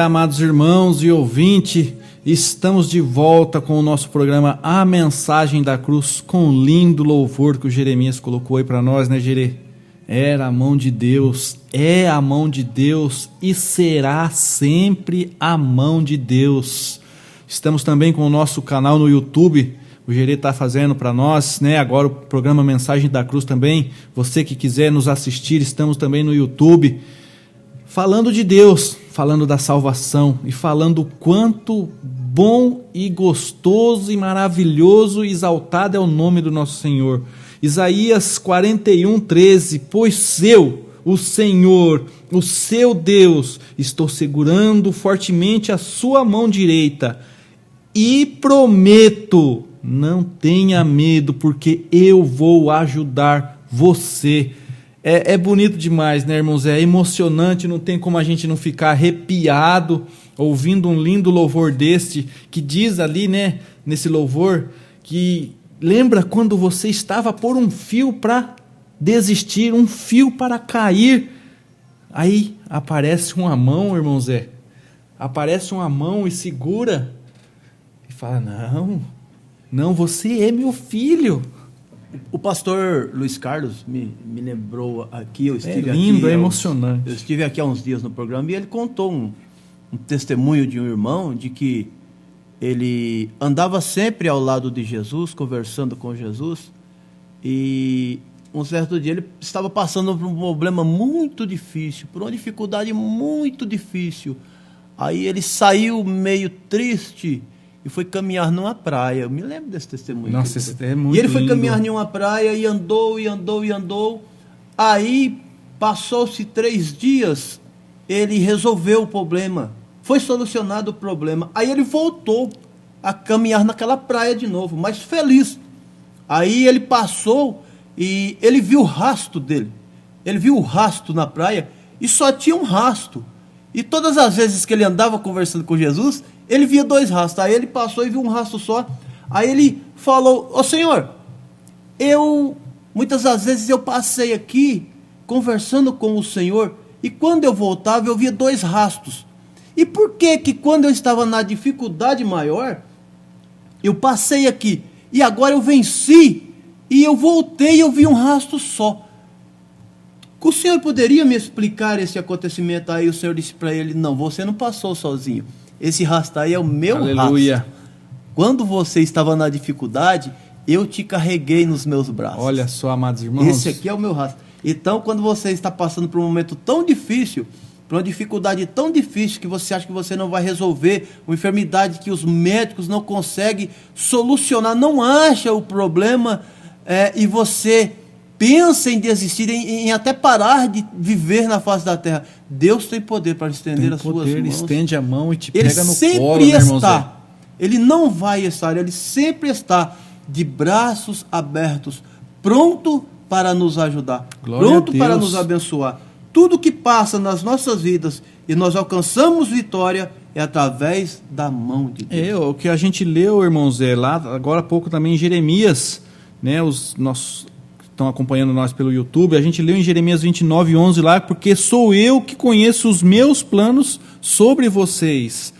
amados irmãos e ouvinte, estamos de volta com o nosso programa A Mensagem da Cruz, com um lindo louvor que o Jeremias colocou aí para nós, né, Jerê? Era a mão de Deus, é a mão de Deus e será sempre a mão de Deus. Estamos também com o nosso canal no YouTube, o Jerê está fazendo para nós, né? Agora o programa Mensagem da Cruz também. Você que quiser nos assistir, estamos também no YouTube, falando de Deus, falando da salvação e falando o quanto bom e gostoso e maravilhoso e exaltado é o nome do nosso Senhor. Isaías 41:13, pois eu, o Senhor, o seu Deus, estou segurando fortemente a sua mão direita e prometo, não tenha medo, porque eu vou ajudar você. É bonito demais, né, irmãos? É emocionante, não tem como a gente não ficar arrepiado ouvindo um lindo louvor deste, que diz ali, né, nesse louvor, que lembra quando você estava por um fio para desistir, um fio para cair. Aí aparece uma mão, irmão Zé, aparece uma mão e segura e fala, não, você é meu filho. O pastor Luiz Carlos me lembrou aqui, eu estive lindo, aqui, é emocionante. Eu estive aqui há uns dias no programa e ele contou um testemunho de um irmão de que ele andava sempre ao lado de Jesus, conversando com Jesus, e um certo dia ele estava passando por um problema muito difícil, por uma dificuldade muito difícil. Aí ele saiu meio triste e foi caminhar numa praia. Eu me lembro desse testemunho. Nossa, esse é muito lindo. E ele foi caminhar em uma praia e andou. Aí, passou-se 3 dias, ele resolveu o problema. Foi solucionado o problema. Aí ele voltou a caminhar naquela praia de novo, mas feliz. Aí ele passou e ele viu o rastro dele. Ele viu o rastro na praia e só tinha um rastro. E todas as vezes que ele andava conversando com Jesus, ele via 2 rastros. Aí ele passou e viu um rastro só. Aí ele falou, ô Senhor, muitas das vezes eu passei aqui conversando com o Senhor e quando eu voltava eu via 2 rastros. E por que quando eu estava na dificuldade maior, eu passei aqui e agora eu venci e eu voltei e eu vi um rastro só? O senhor poderia me explicar esse acontecimento? Aí o Senhor disse para ele, não, você não passou sozinho. Esse rastro aí é o meu Aleluia. rastro. Quando você estava na dificuldade, eu te carreguei nos meus braços. Olha só, amados irmãos. Esse aqui é o meu rastro. Então, quando você está passando por um momento tão difícil, por uma dificuldade tão difícil que você acha que você não vai resolver, uma enfermidade que os médicos não conseguem solucionar, não acha o problema, e você pensa em desistir, em até parar de viver na face da terra. Deus tem poder para estender as suas mãos. Ele estende a mão e te Ele pega no sempre colo, né, irmão está. Zé? Ele não vai estar, ele sempre está de braços abertos, pronto para nos ajudar, Glória pronto a para Deus. nos abençoar. Tudo que passa nas nossas vidas e nós alcançamos vitória é através da mão de Deus. O que a gente leu, irmão Zé, lá agora há pouco também em Jeremias, né, os nossos que estão acompanhando nós pelo YouTube, a gente leu em Jeremias 29:11 lá, porque sou eu que conheço os meus planos sobre vocês.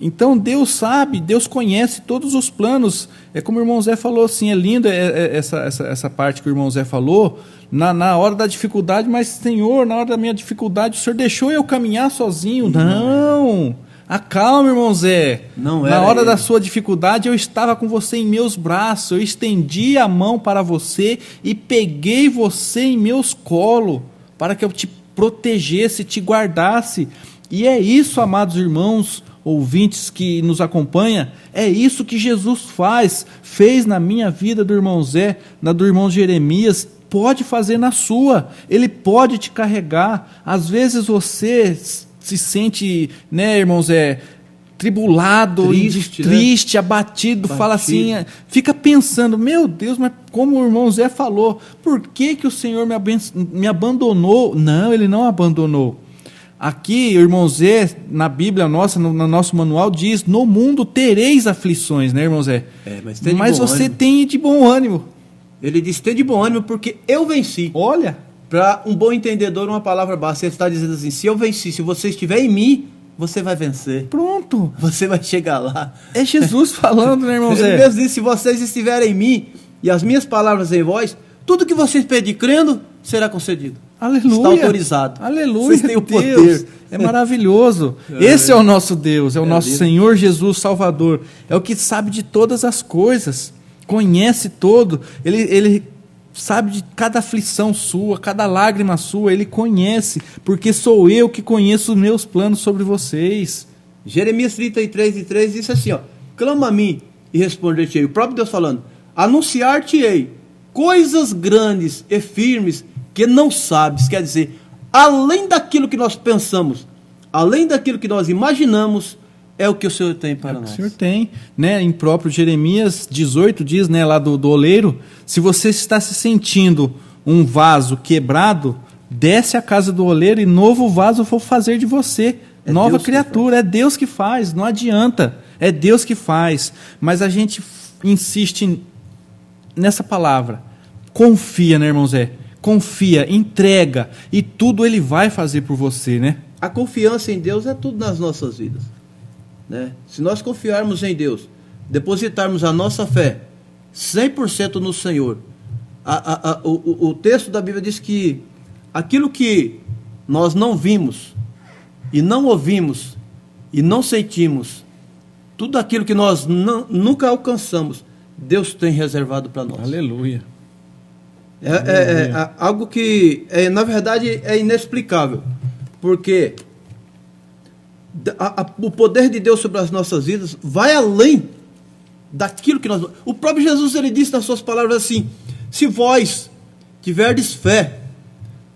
Então Deus sabe, Deus conhece todos os planos. É como o irmão Zé falou, assim, é lindo essa parte que o irmão Zé falou, na hora da dificuldade, mas Senhor, na hora da minha dificuldade, o Senhor deixou eu caminhar sozinho? Não, acalma, irmão Zé. Não na hora ele. da sua dificuldade, eu estava com você em meus braços, eu estendi a mão para você e peguei você em meus colos, para que eu te protegesse, te guardasse. E é isso, amados irmãos, ouvintes que nos acompanham, é isso que Jesus fez na minha vida do irmão Zé, na do irmão Jeremias, pode fazer na sua, ele pode te carregar. Às vezes você se sente, né, irmão Zé, tribulado, triste, abatido, fala assim, fica pensando, meu Deus, mas como o irmão Zé falou, por que o Senhor me abandonou? Não, ele não abandonou. Aqui, irmão Zé, na Bíblia nossa, no nosso manual, diz, no mundo tereis aflições, né, irmão Zé? Mas você tem de bom ânimo. Ele diz, tem de bom ânimo porque eu venci. Olha. Para um bom entendedor, uma palavra básica, ele está dizendo assim, se eu venci, se você estiver em mim, você vai vencer. Pronto. Você vai chegar lá. É Jesus falando, né, irmão Ele Zé? mesmo disse, se vocês estiverem em mim e as minhas palavras em vós, tudo que vocês pedirem crendo, será concedido. Aleluia. Está autorizado. Aleluia. Vocês têm o Deus. poder. É maravilhoso. Esse é o nosso Deus, é o nosso lindo. Senhor Jesus Salvador. É o que sabe de todas as coisas, conhece todo. Ele sabe de cada aflição sua, cada lágrima sua, Ele conhece, porque sou eu que conheço os meus planos sobre vocês. Jeremias 33:3 diz assim, ó, clama a mim e responder-te-ei. O próprio Deus falando, anunciar-te-ei coisas grandes e firmes que não sabes. Quer dizer, além daquilo que nós pensamos, além daquilo que nós imaginamos, é o que o Senhor tem para nós. O Senhor tem, né? Em próprio Jeremias 18 diz, né, lá do oleiro, se você está se sentindo um vaso quebrado, desce à casa do oleiro e novo vaso vou fazer de você. Nova Deus criatura, é Deus que faz, não adianta, é Deus que faz. Mas a gente insiste nessa palavra, confia, né, irmão Zé? Confia, entrega, e tudo Ele vai fazer por você, né? A confiança em Deus é tudo nas nossas vidas, né? Se nós confiarmos em Deus, depositarmos a nossa fé 100% no Senhor, o texto da Bíblia diz que aquilo que nós não vimos e não ouvimos e não sentimos, tudo aquilo que nós nunca alcançamos, Deus tem reservado para nós. Aleluia. É algo que, na verdade, é inexplicável, porque o poder de Deus sobre as nossas vidas vai além daquilo que nós... O próprio Jesus, ele disse nas suas palavras assim, se vós tiverdes fé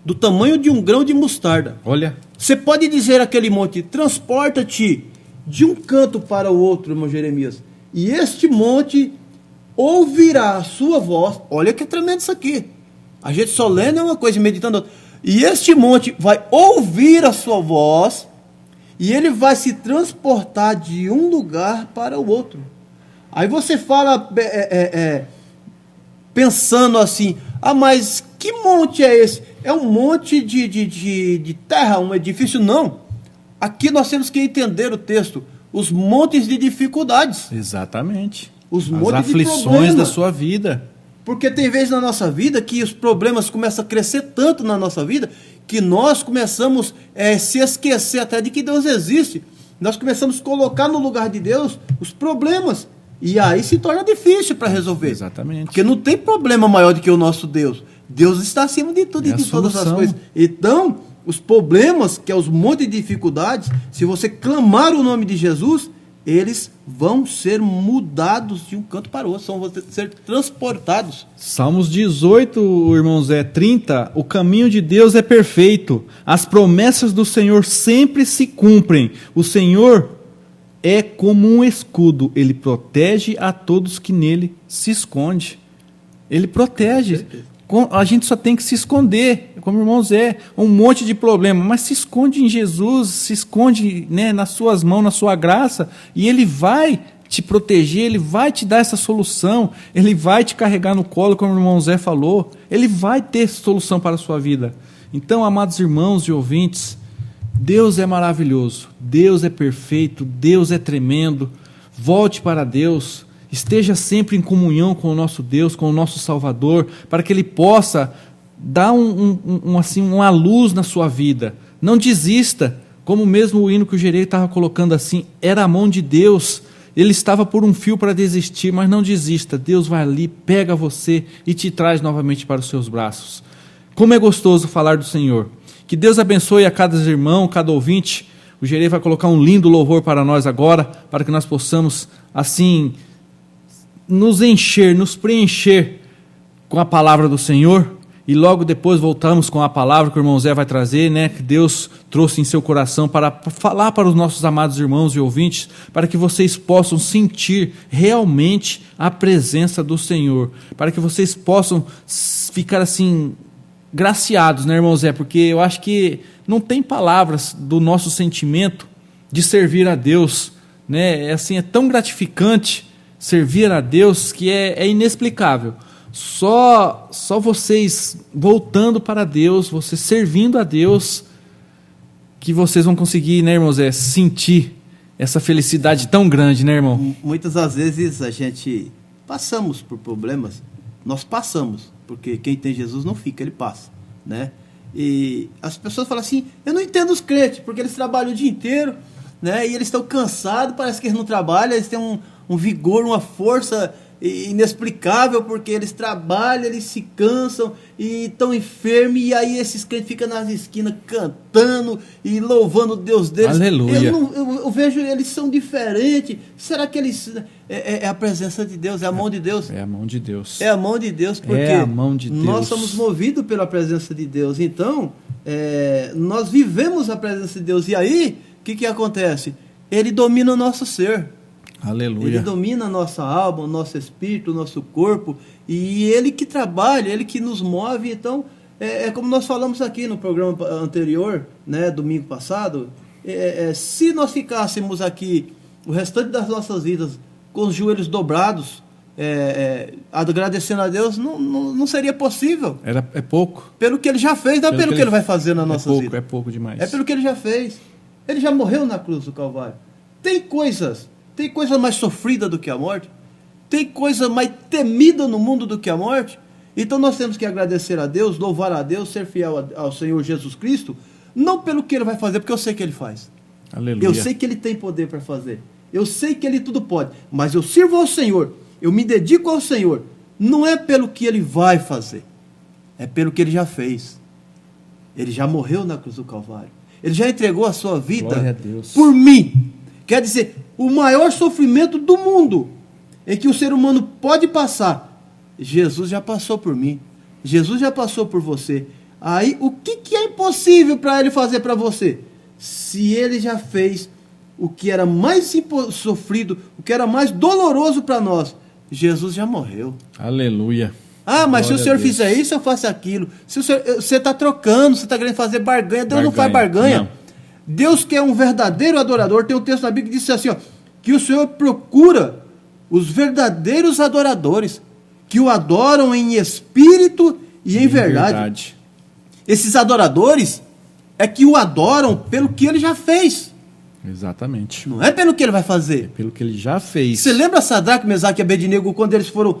do tamanho de um grão de mostarda, Olha, você pode dizer àquele monte, transporta-te de um canto para o outro, irmão Jeremias, e este monte ouvirá a sua voz. Olha que tremendo isso aqui. A gente só lendo é uma coisa e meditando outra. E este monte vai ouvir a sua voz e ele vai se transportar de um lugar para o outro. Aí você fala pensando assim, mas que monte é esse? É um monte de terra, um edifício? Não. Aqui nós temos que entender o texto. Os montes de dificuldades. exatamente. Os As montes de aflições problema. da sua vida. Porque tem vezes na nossa vida que os problemas começam a crescer tanto na nossa vida que nós começamos a se esquecer até de que Deus existe. Nós começamos a colocar no lugar de Deus os problemas. E aí se torna difícil para resolver. Exatamente. Porque não tem problema maior do que o nosso Deus. Deus está acima de tudo e É a de todas as solução. coisas. Então, os problemas, que é os montes de dificuldades, se você clamar o nome de Jesus, eles vão ser mudados de um canto para o outro, vão ser transportados. Salmos 18, irmão Zé, 30, o caminho de Deus é perfeito, as promessas do Senhor sempre se cumprem, o Senhor é como um escudo, Ele protege a todos que nele se esconde. Ele protege. A gente só tem que se esconder, como o irmão Zé, um monte de problema, mas se esconde em Jesus, se esconde, né, nas suas mãos, na sua graça, e Ele vai te proteger, Ele vai te dar essa solução, Ele vai te carregar no colo, como o irmão Zé falou, Ele vai ter solução para a sua vida. Então, amados irmãos e ouvintes, Deus é maravilhoso, Deus é perfeito, Deus é tremendo, volte para Deus, esteja sempre em comunhão com o nosso Deus, com o nosso Salvador, para que Ele possa dar uma luz na sua vida. Não desista, como mesmo o hino que o Gerei estava colocando assim, era a mão de Deus, ele estava por um fio para desistir, mas não desista, Deus vai ali, pega você e te traz novamente para os seus braços. Como é gostoso falar do Senhor. Que Deus abençoe a cada irmão, cada ouvinte. O Gerei vai colocar um lindo louvor para nós agora, para que nós possamos assim nos encher, nos preencher com a palavra do Senhor, e logo depois voltamos com a palavra que o irmão Zé vai trazer, né, que Deus trouxe em seu coração para falar para os nossos amados irmãos e ouvintes, para que vocês possam sentir realmente a presença do Senhor, para que vocês possam ficar assim graciados, né, irmão Zé, porque eu acho que não tem palavras do nosso sentimento de servir a Deus, né, é tão gratificante servir a Deus que é inexplicável. Só vocês voltando para Deus, vocês servindo a Deus, que vocês vão conseguir, né, irmãos, sentir essa felicidade tão grande, né, irmão? Muitas das vezes a gente passamos por problemas, nós passamos, porque quem tem Jesus não fica, ele passa, né? E as pessoas falam assim, eu não entendo os crentes, porque eles trabalham o dia inteiro, né? E eles estão cansados, parece que eles não trabalham, eles têm um vigor, uma força inexplicável, porque eles trabalham, eles se cansam e estão enfermos, e aí esses crentes ficam nas esquinas cantando e louvando o Deus deles. Aleluia. Eu vejo, eles são diferentes. Será que eles... É a presença de Deus, é a mão de Deus? É a mão de Deus. É a mão de Deus, porque é a mão de Deus. Nós somos movidos pela presença de Deus. Então, nós vivemos a presença de Deus. E aí, o que acontece? Ele domina o nosso ser. Aleluia. Ele domina a nossa alma, o nosso espírito, o nosso corpo, e Ele que trabalha, Ele que nos move. Então, como nós falamos aqui no programa anterior, né, domingo passado, se nós ficássemos aqui o restante das nossas vidas com os joelhos dobrados, agradecendo a Deus, não seria possível. É pouco. Pelo que Ele já fez, não é pelo que Ele vai fazer na nossa vida. É pouco demais. É pelo que Ele já fez. Ele já morreu na cruz do Calvário. Tem coisa mais sofrida do que a morte? Tem coisa mais temida no mundo do que a morte? Então nós temos que agradecer a Deus, louvar a Deus, ser fiel ao Senhor Jesus Cristo, não pelo que Ele vai fazer, porque eu sei que Ele faz. Aleluia. Eu sei que Ele tem poder para fazer. Eu sei que Ele tudo pode. Mas eu sirvo ao Senhor, eu me dedico ao Senhor, não é pelo que Ele vai fazer, é pelo que Ele já fez. Ele já morreu na cruz do Calvário. Ele já entregou a sua vida por mim. Quer dizer, o maior sofrimento do mundo em que o ser humano pode passar, Jesus já passou por mim. Jesus já passou por você. Aí, o que é impossível para Ele fazer para você? Se Ele já fez o que era mais sofrido, o que era mais doloroso para nós, Jesus já morreu. Aleluia. Ah, mas se o senhor fizer isso, eu faço aquilo. Se você está trocando, você está querendo fazer barganha. Deus não faz barganha. Não. Deus, que é um verdadeiro adorador, tem um texto na Bíblia que diz assim, ó, que o Senhor procura os verdadeiros adoradores, que o adoram em espírito e em verdade. Esses adoradores é que o adoram pelo que Ele já fez. Exatamente. Não é pelo que Ele vai fazer. É pelo que Ele já fez. Você lembra Sadraque, Mesaque e Abednego, quando eles foram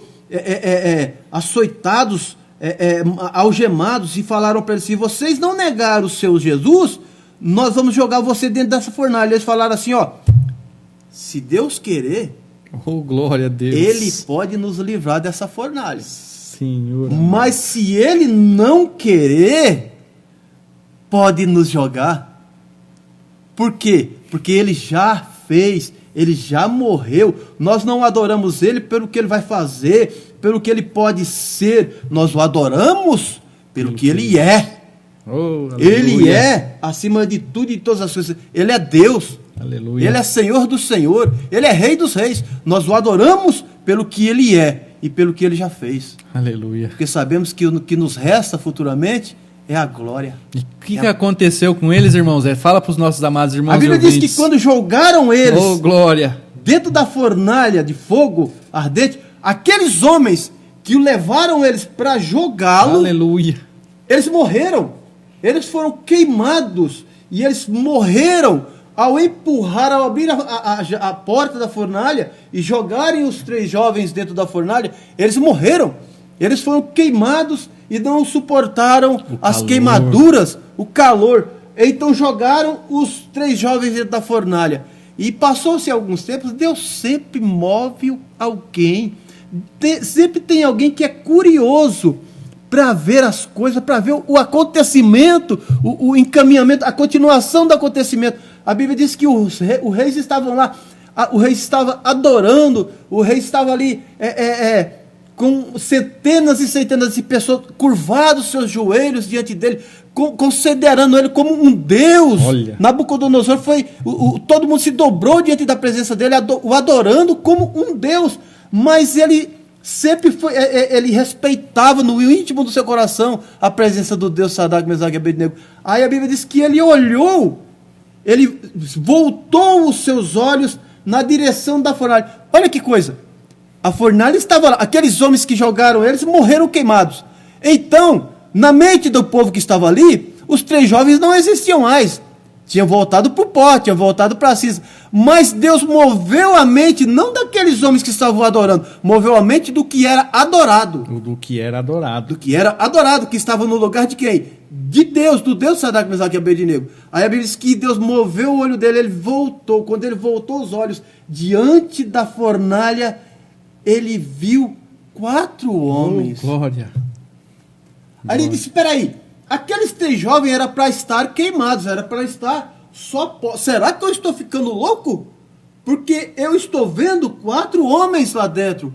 açoitados, algemados, e falaram para eles, se vocês não negarem o seu Jesus, nós vamos jogar você dentro dessa fornalha. Eles falaram assim, ó, se Deus querer, oh, glória a Deus, Ele pode nos livrar dessa fornalha. Senhor. Mas se Ele não querer, pode nos jogar. Por quê? Porque Ele já fez, Ele já morreu. Nós não adoramos Ele pelo que Ele vai fazer, pelo que Ele pode ser. Nós o adoramos pelo que Ele é. Oh, Ele é, acima de tudo e de todas as coisas, Ele é Deus. Aleluia. Ele é Senhor do Senhor, Ele é Rei dos Reis. Nós o adoramos pelo que Ele é e pelo que Ele já fez. Aleluia. Porque sabemos que o que nos resta futuramente é a glória. E o que aconteceu com eles, irmãos? Fala para os nossos amados irmãos. A Bíblia diz que quando jogaram eles glória, dentro da fornalha de fogo ardente, aqueles homens que o levaram eles para jogá-lo, aleluia, eles morreram. Eles foram queimados e eles morreram ao empurrar, ao abrir a porta da fornalha e jogarem os 3 jovens dentro da fornalha. Eles morreram. Eles foram queimados e não suportaram as queimaduras, o calor. Então jogaram os 3 jovens dentro da fornalha. E passou-se alguns tempos, Deus sempre move alguém. Sempre tem alguém que é curioso para ver as coisas, para ver o acontecimento, o encaminhamento, a continuação do acontecimento. A Bíblia diz que os reis estavam lá, o rei estava adorando, o rei estava ali com centenas e centenas de pessoas curvados seus joelhos diante dele, considerando ele como um Deus. Olha. Nabucodonosor todo mundo se dobrou diante da presença dele, o adorando como um Deus, mas ele sempre ele respeitava no íntimo do seu coração a presença do Deus Sadraque, Mesaque e Abednego. Aí a Bíblia diz que ele olhou, ele voltou os seus olhos na direção da fornalha. Olha que coisa, a fornalha estava lá, aqueles homens que jogaram eles morreram queimados. Então, na mente do povo que estava ali, os 3 jovens não existiam mais. Tinha voltado para o pó, tinha voltado para Cis. Mas Deus moveu a mente, não daqueles homens que estavam adorando, moveu a mente do que era adorado. Do que era adorado. Do que era adorado, que estava no lugar de quem? De Deus, do Deus Sadraque, Mesaque e Abednego. Aí a Bíblia diz que Deus moveu o olho dele, ele voltou. Quando ele voltou os olhos diante da fornalha, ele viu 4 homens. Glória. Aí ele disse, espera aí, aqueles 3 jovens era para estar queimados, era para estar só pó. Será que eu estou ficando louco? Porque eu estou vendo 4 homens lá dentro.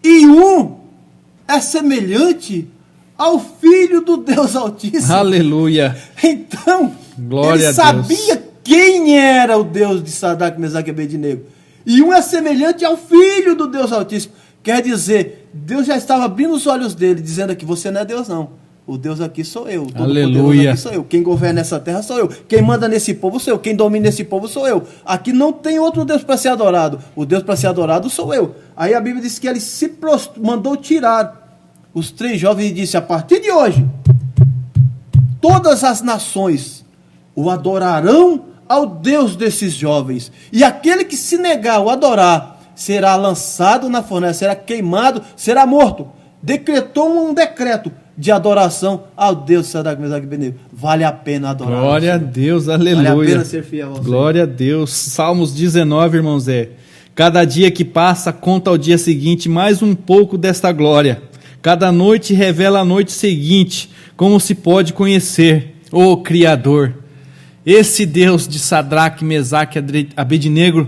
E um é semelhante ao Filho do Deus Altíssimo. Aleluia. Então, Glória ele sabia quem era o Deus de Sadraque, Mesaque e Abednego. E um é semelhante ao Filho do Deus Altíssimo. Quer dizer, Deus já estava abrindo os olhos dele, dizendo aqui, você não é Deus não. O Deus aqui sou eu. Aleluia. Aqui sou eu. Quem governa essa terra sou eu. Quem manda nesse povo sou eu. Quem domina esse povo sou eu. Aqui não tem outro Deus para ser adorado. O Deus para ser adorado sou eu. Aí a Bíblia diz que ele se mandou tirar os 3 jovens e disse, a partir de hoje, todas as nações o adorarão ao Deus desses jovens. E aquele que se negar o adorar será lançado na fornalha, será queimado, será morto. Decretou um decreto de adoração ao Deus Sadraque, Mesaque e Abednego. Vale a pena adorar. Glória a Deus, aleluia. Vale a pena ser fiel ao Senhor. Glória a Deus. Salmos 19, irmão Zé. Cada dia que passa, conta ao dia seguinte mais um pouco desta glória. Cada noite revela a noite seguinte. Como se pode conhecer, ó Criador. Esse Deus de Sadraque, Mesaque e Abednego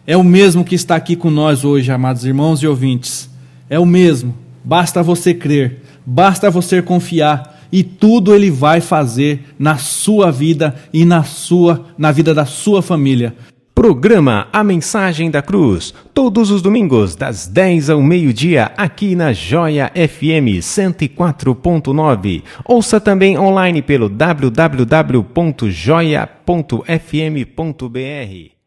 é o mesmo que está aqui com nós hoje, amados irmãos e ouvintes. É o mesmo. Basta você crer, basta você confiar e tudo Ele vai fazer na sua vida e na vida da sua família. Programa A Mensagem da Cruz, todos os domingos, das 10 ao meio-dia, aqui na Joia FM 104.9. Ouça também online pelo www.joia.fm.br.